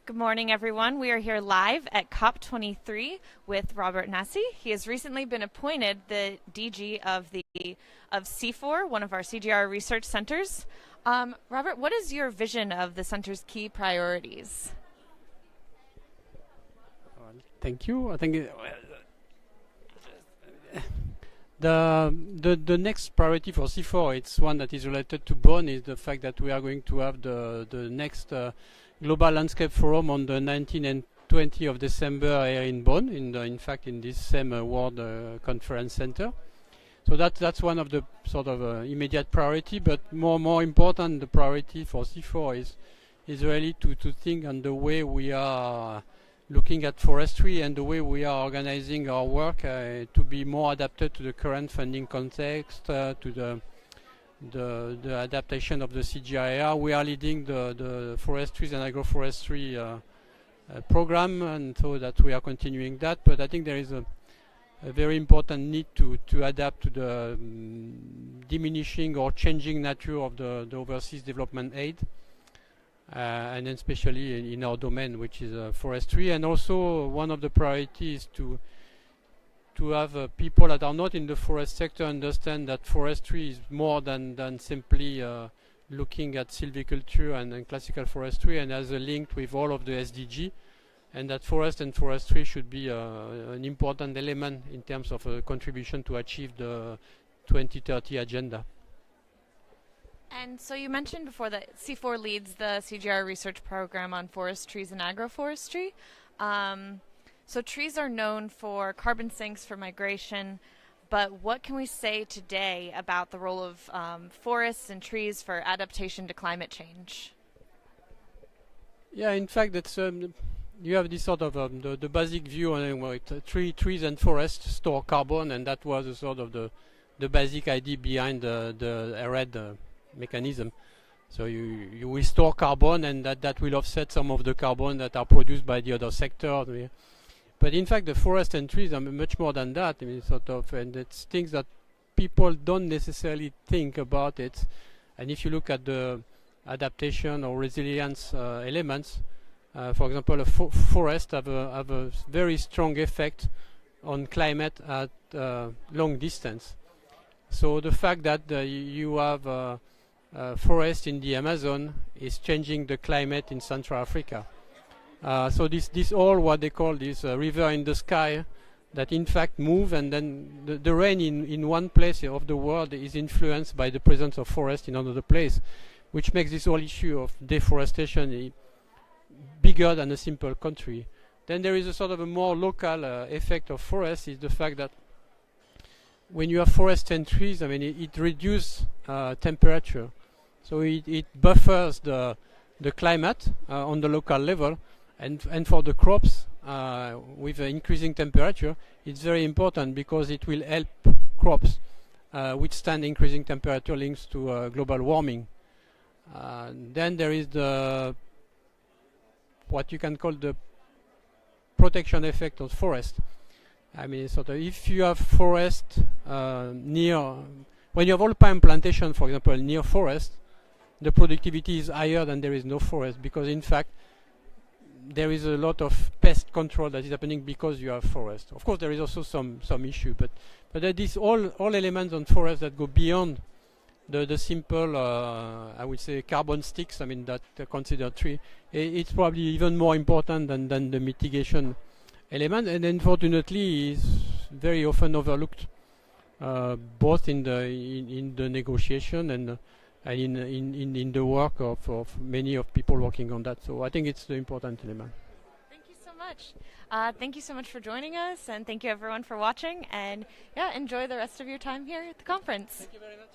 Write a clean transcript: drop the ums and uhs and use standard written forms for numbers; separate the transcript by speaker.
Speaker 1: Good morning, everyone. We are here live at COP23 with Robert Nasi. He has recently been appointed the DG of CIFOR, one of our CGIAR research centers. Robert, what is your vision of the center's key priorities?
Speaker 2: Thank you. I think the next priority for CIFOR, it's one that is related to Bonn, is the fact that we are going to have the next Global Landscape Forum on the 19th and 20th of December here in Bonn, in fact in this same World Conference Center. So that's one of the sort of immediate priority, but more important, the priority for CIFOR is really to think on the way we are looking at forestry and the way we are organizing our work to be more adapted to the current funding context, to the adaptation of the CGIAR. We are leading the forestries and agroforestry program, and so that we are continuing that. But I think there is a very important need to adapt to the diminishing or changing nature of the overseas development aid, and especially in our domain, which is forestry. And also one of the priorities to have people that are not in the forest sector understand that forestry is more than simply looking at silviculture and classical forestry, and has a link with all of the SDG, and that forest and forestry should be an important element in terms of contribution to achieve the 2030 agenda.
Speaker 1: And so you mentioned before that CIFOR leads the CGIAR research program on forest, trees, and agroforestry. So trees are known for carbon sinks for migration, but what can we say today about the role of forests and trees for adaptation to climate change?
Speaker 2: Yeah, in fact, that's you have this sort of the basic view on trees and forests store carbon, and that was sort of the basic idea behind the red mechanism. So you will store carbon, and that will offset some of the carbon that are produced by the other sector. But in fact, the forest and trees are much more than that. I mean, and it's things that people don't necessarily think about it. And if you look at the adaptation or resilience elements, for example, a forest have a very strong effect on climate at long distance. So the fact that you have forest in the Amazon is changing the climate in Central Africa. So this all what they call this river in the sky that in fact move, and then the rain in one place of the world is influenced by the presence of forest in another place, which makes this whole issue of deforestation bigger than a simple country. Then there is a sort of a more local effect of forest, is the fact that when you have forest and trees, I mean it reduces temperature, so it buffers the climate on the local level. And for the crops, with increasing temperature, it's very important because it will help crops withstand increasing temperature links to global warming. Then there is what you can call the protection effect of forest. I mean, sort of, if you have forest near, when you have alpine plantation, for example, near forest, the productivity is higher than there is no forest, because in fact there is a lot of pest control that is happening because you have forest. Of course, there is also some issue, but there is all elements on forest that go beyond the simple, I would say, carbon sticks. I mean, that considered tree. It's probably even more important than the mitigation element, and unfortunately is very often overlooked, both in the negotiation and in the work of many of people working on that. So I think it's the important element.
Speaker 1: Thank you so much. Thank you so much for joining us, and thank you everyone for watching, and yeah, enjoy the rest of your time here at the conference.
Speaker 2: Thank you very much.